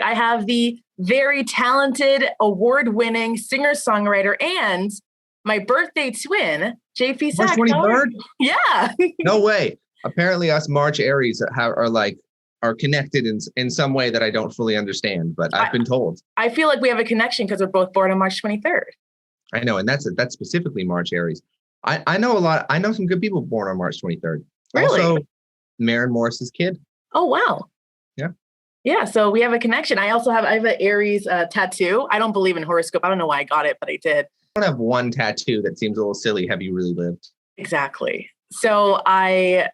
I have the very talented, award-winning singer-songwriter and my birthday twin, JP March Saxe. 23rd? Yeah. No way. Apparently us March Aries are connected in some way that I don't fully understand, but I've been told. I feel like we have a connection because we're both born on March 23rd. I know, and that's specifically March Aries. I know a lot. I know some good people born on March 23rd. Really? Also, Maren Morris's kid. Oh, wow. Yeah. Yeah, so we have a connection. I have an Aries tattoo. I don't believe in horoscope. I don't know why I got it, but I did. I don't have one tattoo that seems a little silly. Have you really lived? Exactly. So I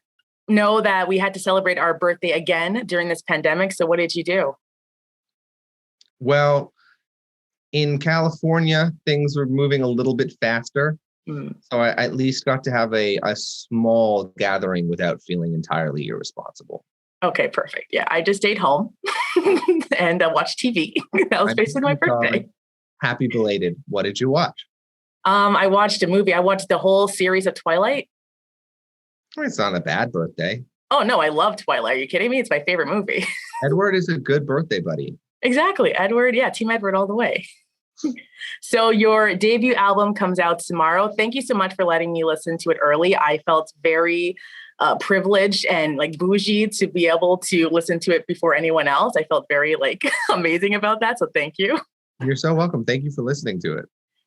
know that we had to celebrate our birthday again during this pandemic. So what did you do? Well, in California, things were moving a little bit faster. So I at least got to have a small gathering without feeling entirely irresponsible. Okay, perfect. Yeah, I just stayed home and watched TV. That was basically my birthday. Happy belated. What did you watch? I watched a movie. I watched the whole series of Twilight. It's not a bad birthday. Oh, no, I love Twilight. Are you kidding me? It's my favorite movie. Edward is a good birthday buddy. Exactly. Edward. Yeah, Team Edward all the way. So your debut album comes out tomorrow. Thank you so much for letting me listen to it early. I felt very privileged and like bougie to be able to listen to it before anyone else. I felt very amazing about that. So thank you. You're so welcome. Thank you for listening to it.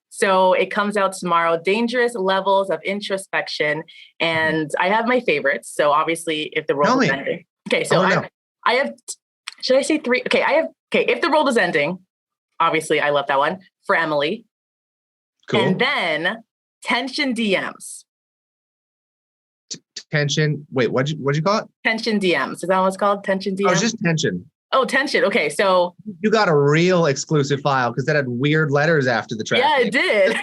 So it comes out tomorrow, Dangerous Levels of Introspection. And I have my favorites. So obviously if the world is ending. Okay, so I have, should I say three? Okay, if the world is ending, obviously I love that one. For Emily. Cool. And then Tension DMs. Tension. Wait, what'd you call it? Tension DMs. Is that what it's called? Tension DMs? Oh, it's just Tension. Oh, Tension. Okay, so you got a real exclusive file because that had weird letters after the track. Yeah, it did.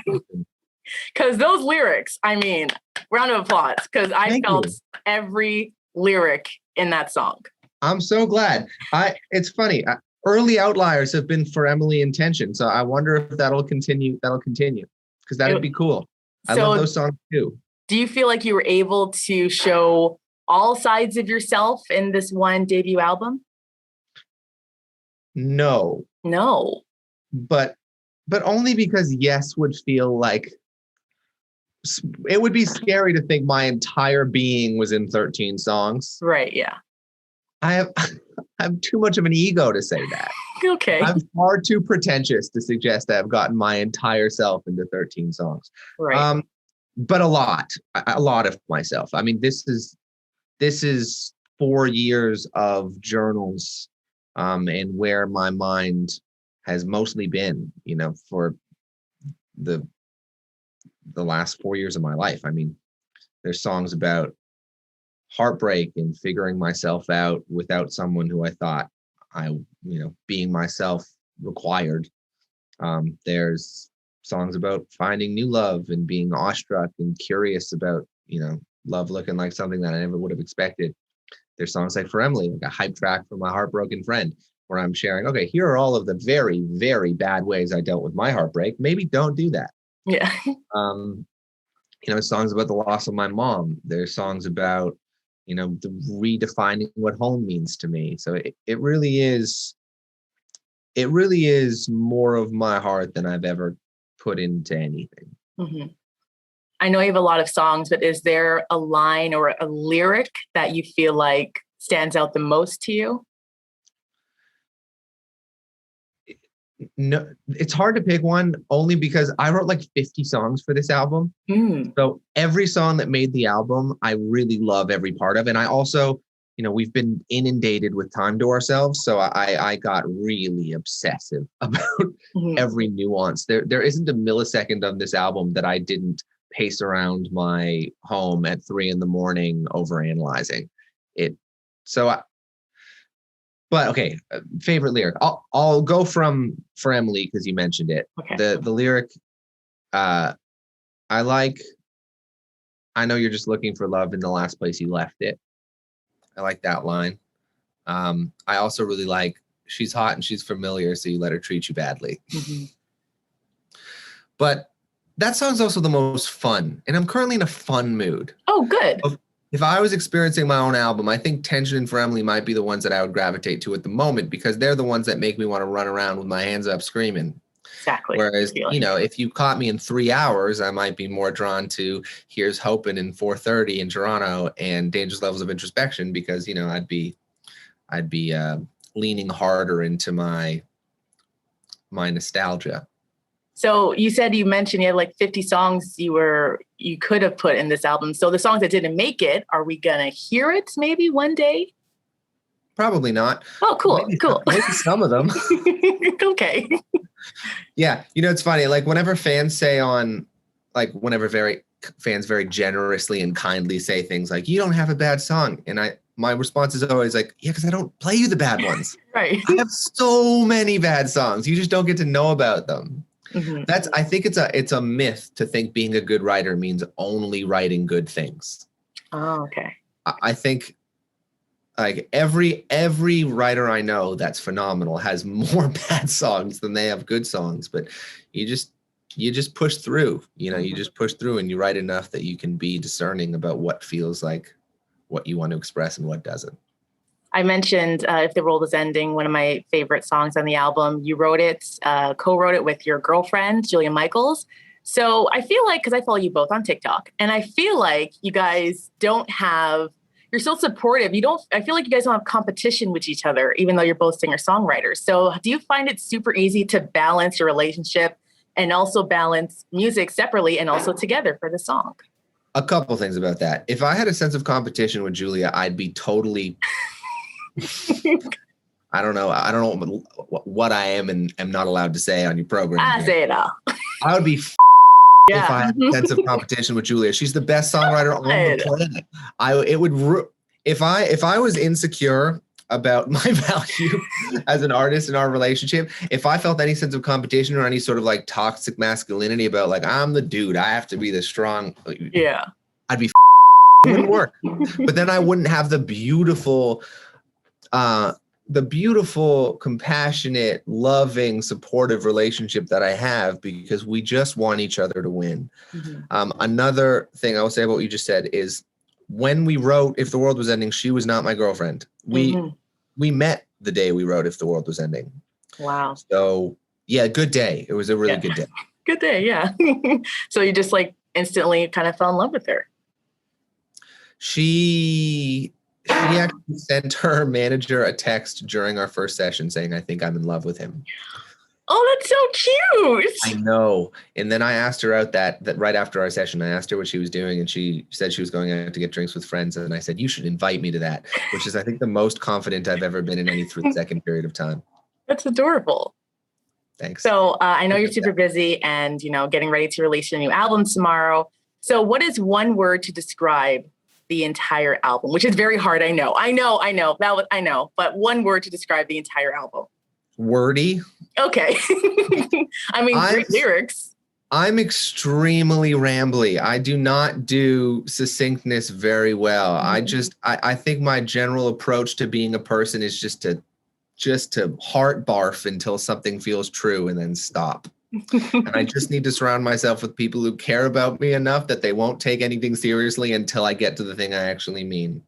Because those lyrics, I mean, round of applause. Because I felt every lyric in that song. I'm so glad. It's funny. Early outliers have been For Emily and Tension, so I wonder if that'll continue. Because that'd be cool. I love those songs too. Do you feel like you were able to show all sides of yourself in this one debut album? No. But only because yes would feel like it would be scary to think my entire being was in 13 songs. Right, yeah. I have too much of an ego to say that. Okay. I'm far too pretentious to suggest I've gotten my entire self into 13 songs. Right. But a lot of myself. I mean, this is 4 years of journals, and where my mind has mostly been, for the last 4 years of my life. I mean, there's songs about heartbreak and figuring myself out without someone who I thought being myself required. There's songs about finding new love and being awestruck and curious about, love looking like something that I never would have expected. There's songs like For Emily, like a hype track for my heartbroken friend, where I'm sharing, okay, here are all of the very, very bad ways I dealt with my heartbreak. Maybe don't do that. Yeah. Songs about the loss of my mom. There's songs about, the redefining what home means to me. So it really is more of my heart than I've ever put into anything. Mm-hmm. I know you have a lot of songs, but is there a line or a lyric that you feel like stands out the most to you? No, it's hard to pick one only because I wrote like 50 songs for this album. So every song that made the album, I really love every part of. And I also, we've been inundated with time to ourselves. So I got really obsessive about every nuance. There isn't a millisecond of this album that I didn't pace around my home at 3 a.m. overanalyzing it. But okay, favorite lyric. I'll go from For Emily because you mentioned it. Okay. The lyric, I know you're just looking for love in the last place you left it. I like that line. I also really like, she's hot and she's familiar, so you let her treat you badly. Mm-hmm. But that song's also the most fun, and I'm currently in a fun mood. Oh, good. if I was experiencing my own album, I think Tension and For Emily might be the ones that I would gravitate to at the moment, because they're the ones that make me want to run around with my hands up screaming. Exactly. Whereas, if you caught me in 3 hours, I might be more drawn to Here's Hoping in 4:30 in Toronto and Dangerous Levels of Introspection, because, I'd be leaning harder into my nostalgia. So you mentioned you had like 50 songs you could have put in this album. So the songs that didn't make it, are we gonna hear it maybe one day? Probably not. Oh, cool. Maybe some of them. Okay. Yeah. It's funny. Like whenever fans fans very generously and kindly say things like, you don't have a bad song. And my response is always like, yeah, because I don't play you the bad ones. Right. I have so many bad songs. You just don't get to know about them. Mm-hmm. I think it's a myth to think being a good writer means only writing good things. Oh, okay. I think like every writer I know that's phenomenal has more bad songs than they have good songs, but you just push through, you just push through and you write enough that you can be discerning about what feels like what you want to express and what doesn't. I mentioned If the World is Ending, one of my favorite songs on the album. You wrote it, co-wrote it with your girlfriend, Julia Michaels. So I feel like, because I follow you both on TikTok, and I feel like you guys you're so supportive. I feel like you guys don't have competition with each other, even though you're both singer-songwriters. So do you find it super easy to balance your relationship and also balance music separately and also together for the song? A couple things about that. If I had a sense of competition with Julia, I'd be totally... I don't know what I am and am not allowed to say on your program. I say it all. I would be if I had a sense of competition with Julia. She's the best songwriter on the planet. If I was insecure about my value as an artist in our relationship, if I felt any sense of competition or any sort of like toxic masculinity about like, I'm the dude, I have to be the strong. Yeah. I'd be it wouldn't work. But then I wouldn't have the beautiful, compassionate, loving, supportive relationship that I have, because we just want each other to win. Mm-hmm. Another thing I will say about what you just said is when we wrote If the World Was Ending, she was not my girlfriend. We met the day we wrote If the World Was Ending. Wow. So yeah, good day. It was a really good day. Good day, yeah. So you just like instantly kind of fell in love with her. She actually sent her manager a text during our first session saying, I think I'm in love with him. Oh, that's so cute. I know. And then I asked her out that right after our session, I asked her what she was doing, and she said she was going out to get drinks with friends. And I said, you should invite me to that, which is, I think, the most confident I've ever been in any 3-second period of time. That's adorable. Thanks. So I know you're super busy and, getting ready to release your new album tomorrow. So what is one word to describe the entire album, which is very hard. I know. But one word to describe the entire album. Wordy. Okay. I mean, great lyrics. I'm extremely rambly. I do not do succinctness very well. Mm-hmm. I think my general approach to being a person is just to heart barf until something feels true and then stop. And I just need to surround myself with people who care about me enough that they won't take anything seriously until I get to the thing I actually mean,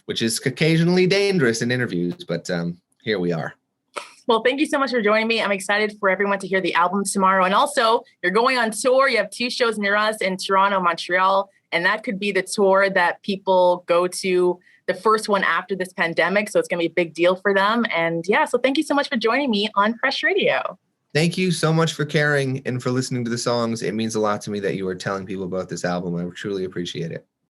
which is occasionally dangerous in interviews, but here we are. Well, thank you so much for joining me. I'm excited for everyone to hear the album tomorrow. And also, you're going on tour. You have 2 shows near us in Toronto, Montreal, and that could be the tour that people go to, the first one after this pandemic. So it's going to be a big deal for them. And yeah, so thank you so much for joining me on Fresh Radio. Thank you so much for caring and for listening to the songs. It means a lot to me that you are telling people about this album. I truly appreciate it.